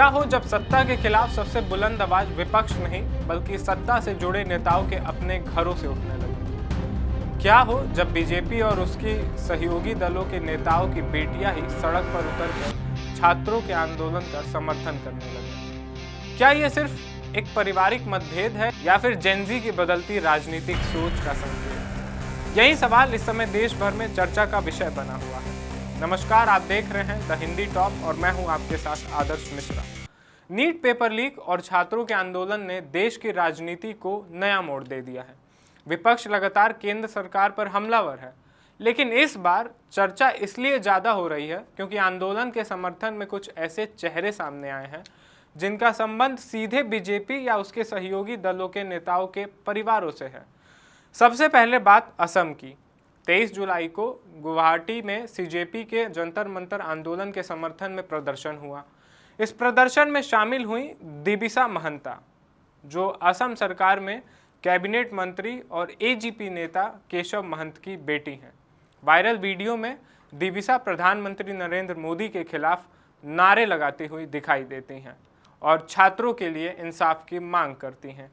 हो जब सत्ता के खिलाफ सबसे बुलंद आवाज विपक्ष नहीं बल्कि सत्ता से जुड़े नेताओं के अपने घरों से उठने लगे? क्या हो जब बीजेपी और उसकी सहयोगी दलों के नेताओं की बेटियां ही सड़क पर उतरकर छात्रों के आंदोलन का समर्थन करने लगे? क्या ये सिर्फ एक पारिवारिक मतभेद है या फिर जेनजी की बदलती राजनीतिक सोच का संकेत? यही सवाल इस समय देश भर में चर्चा का विषय बना हुआ है। नमस्कार, आप देख रहे हैं द हिंदी टॉप और मैं हूं आपके साथ आदर्श मिश्रा। नीट पेपर लीक और छात्रों के आंदोलन ने देश की राजनीति को नया मोड़ दे दिया है। विपक्ष लगातार केंद्र सरकार पर हमलावर है, लेकिन इस बार चर्चा इसलिए ज़्यादा हो रही है क्योंकि आंदोलन के समर्थन में कुछ ऐसे चेहरे सामने आए हैं जिनका संबंध सीधे बीजेपी या उसके सहयोगी दलों के नेताओं के परिवारों से है। सबसे पहले बात असम की। 23 जुलाई को गुवाहाटी में सीजेपी के जंतर मंतर आंदोलन के समर्थन में प्रदर्शन हुआ। इस प्रदर्शन में शामिल हुई दीबिसा महंता, जो असम सरकार में कैबिनेट मंत्री और एजीपी नेता केशव महंत की बेटी हैं। वायरल वीडियो में दीबिसा प्रधानमंत्री नरेंद्र मोदी के खिलाफ नारे लगाती हुई दिखाई देती हैं और छात्रों के लिए इंसाफ की मांग करती हैं।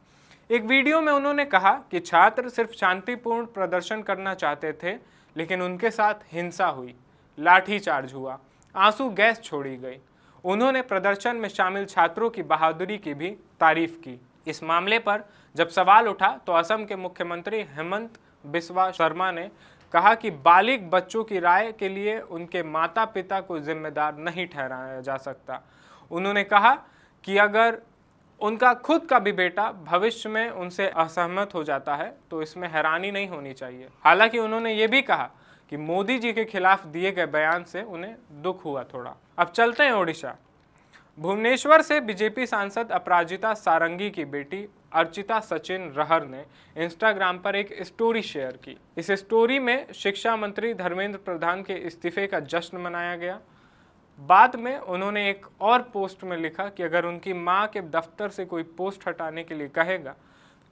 एक वीडियो में उन्होंने कहा कि छात्र सिर्फ शांतिपूर्ण प्रदर्शन करना चाहते थे, लेकिन उनके साथ हिंसा हुई, लाठीचार्ज हुआ, आंसू गैस छोड़ी गई। उन्होंने प्रदर्शन में शामिल छात्रों की बहादुरी की भी तारीफ की। इस मामले पर जब सवाल उठा तो असम के मुख्यमंत्री हेमंत बिस्वा शर्मा ने कहा कि बालिग बच्चों की राय के लिए उनके माता पिता को जिम्मेदार नहीं ठहराया जा सकता। उन्होंने कहा कि अगर उनका खुद का भी बेटा भविष्य में उनसे असहमत हो जाता है तो इसमें हैरानी नहीं होनी चाहिए। हालांकि उन्होंने ये भी कहा कि मोदी जी के खिलाफ दिए गए बयान से उन्हें दुख हुआ थोड़ा। अब चलते हैं ओडिशा। भुवनेश्वर से बीजेपी सांसद अपराजिता सारंगी की बेटी अर्चिता सचिन रहर ने इंस्टाग्राम पर एक स्टोरी शेयर की। इस स्टोरी में शिक्षा मंत्री धर्मेंद्र प्रधान के इस्तीफे का जश्न मनाया गया। बाद में उन्होंने एक और पोस्ट में लिखा कि अगर उनकी मां के दफ्तर से कोई पोस्ट हटाने के लिए कहेगा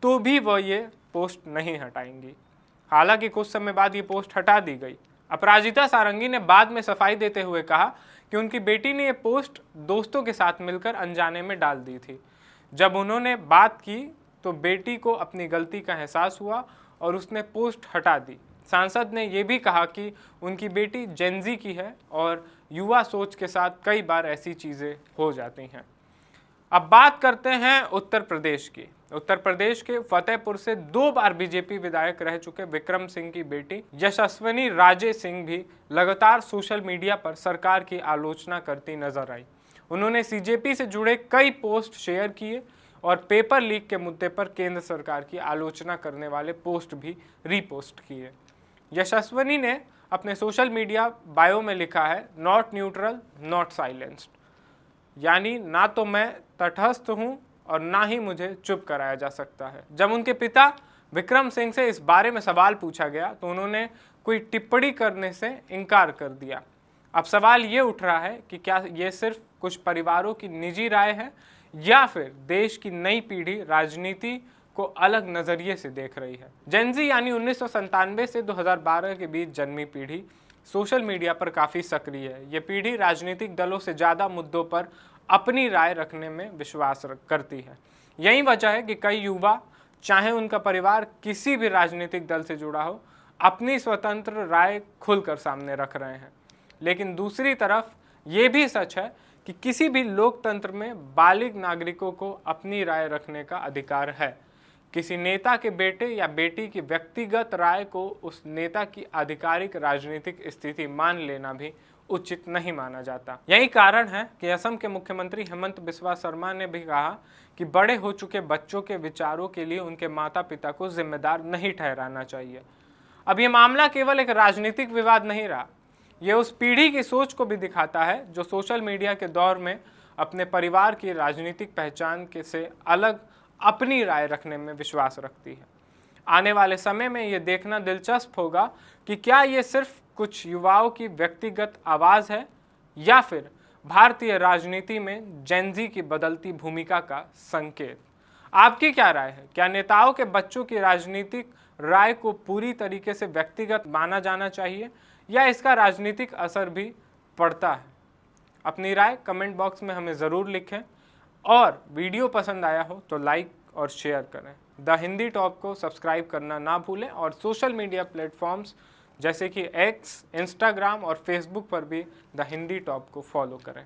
तो भी वह ये पोस्ट नहीं हटाएंगी। हालांकि कुछ समय बाद ये पोस्ट हटा दी गई। अपराजिता सारंगी ने बाद में सफाई देते हुए कहा कि उनकी बेटी ने ये पोस्ट दोस्तों के साथ मिलकर अनजाने में डाल दी थी। जब उन्होंने बात की तो बेटी को अपनी गलती का एहसास हुआ और उसने पोस्ट हटा दी। सांसद ने यह भी कहा कि उनकी बेटी जेनजी की है और युवा सोच के साथ कई बार ऐसी चीज़ें हो जाती हैं। अब बात करते हैं उत्तर प्रदेश की। उत्तर प्रदेश के फतेहपुर से 2 बार बीजेपी विधायक रह चुके विक्रम सिंह की बेटी यशस्विनी राजे सिंह भी लगातार सोशल मीडिया पर सरकार की आलोचना करती नजर आई। उन्होंने सीजेपी से जुड़े कई पोस्ट शेयर किए और पेपर लीक के मुद्दे पर केंद्र सरकार की आलोचना करने वाले पोस्ट भी रीपोस्ट किए। यशस्विनी ने अपने सोशल मीडिया बायो में लिखा है, नॉट न्यूट्रल नॉट साइलेंस्ड, यानी ना तो मैं तटस्थ हूं और ना ही मुझे चुप कराया जा सकता है। जब उनके पिता विक्रम सिंह से इस बारे में सवाल पूछा गया तो उन्होंने कोई टिप्पणी करने से इनकार कर दिया। अब सवाल ये उठ रहा है कि क्या ये सिर्फ कुछ परिवारों की निजी राय है या फिर देश की नई पीढ़ी राजनीति को अलग नजरिए से देख रही है। जेनजी यानी 1997 से 2012 के बीच जन्मी पीढ़ी सोशल मीडिया पर काफ़ी सक्रिय है। ये पीढ़ी राजनीतिक दलों से ज़्यादा मुद्दों पर अपनी राय रखने में विश्वास करती है। यही वजह है कि कई युवा, चाहे उनका परिवार किसी भी राजनीतिक दल से जुड़ा हो, अपनी स्वतंत्र राय खुलकर सामने रख रहे हैं। लेकिन दूसरी तरफ ये भी सच है कि किसी भी लोकतंत्र में बालिग नागरिकों को अपनी राय रखने का अधिकार है। किसी नेता के बेटे या बेटी की व्यक्तिगत राय को उस नेता की आधिकारिक राजनीतिक स्थिति मान लेना भी उचित नहीं माना जाता। यही कारण है कि असम के मुख्यमंत्री हेमंत बिस्वा शर्मा ने भी कहा कि बड़े हो चुके बच्चों के विचारों के लिए उनके माता पिता को जिम्मेदार नहीं ठहराना चाहिए। अब ये मामला केवल एक राजनीतिक विवाद नहीं रहा, ये उस पीढ़ी की सोच को भी दिखाता है जो सोशल मीडिया के दौर में अपने परिवार की राजनीतिक पहचान के से अलग अपनी राय रखने में विश्वास रखती है। आने वाले समय में ये देखना दिलचस्प होगा कि क्या ये सिर्फ कुछ युवाओं की व्यक्तिगत आवाज़ है या फिर भारतीय राजनीति में जेनजी की बदलती भूमिका का संकेत। आपकी क्या राय है? क्या नेताओं के बच्चों की राजनीतिक राय को पूरी तरीके से व्यक्तिगत माना जाना चाहिए या इसका राजनीतिक असर भी पड़ता है? अपनी राय कमेंट बॉक्स में हमें ज़रूर लिखें और वीडियो पसंद आया हो तो लाइक और शेयर करें। द हिंदी टॉप को सब्सक्राइब करना ना भूलें और सोशल मीडिया प्लेटफॉर्म्स जैसे कि एक्स, इंस्टाग्राम और फेसबुक पर भी द हिंदी टॉप को फॉलो करें।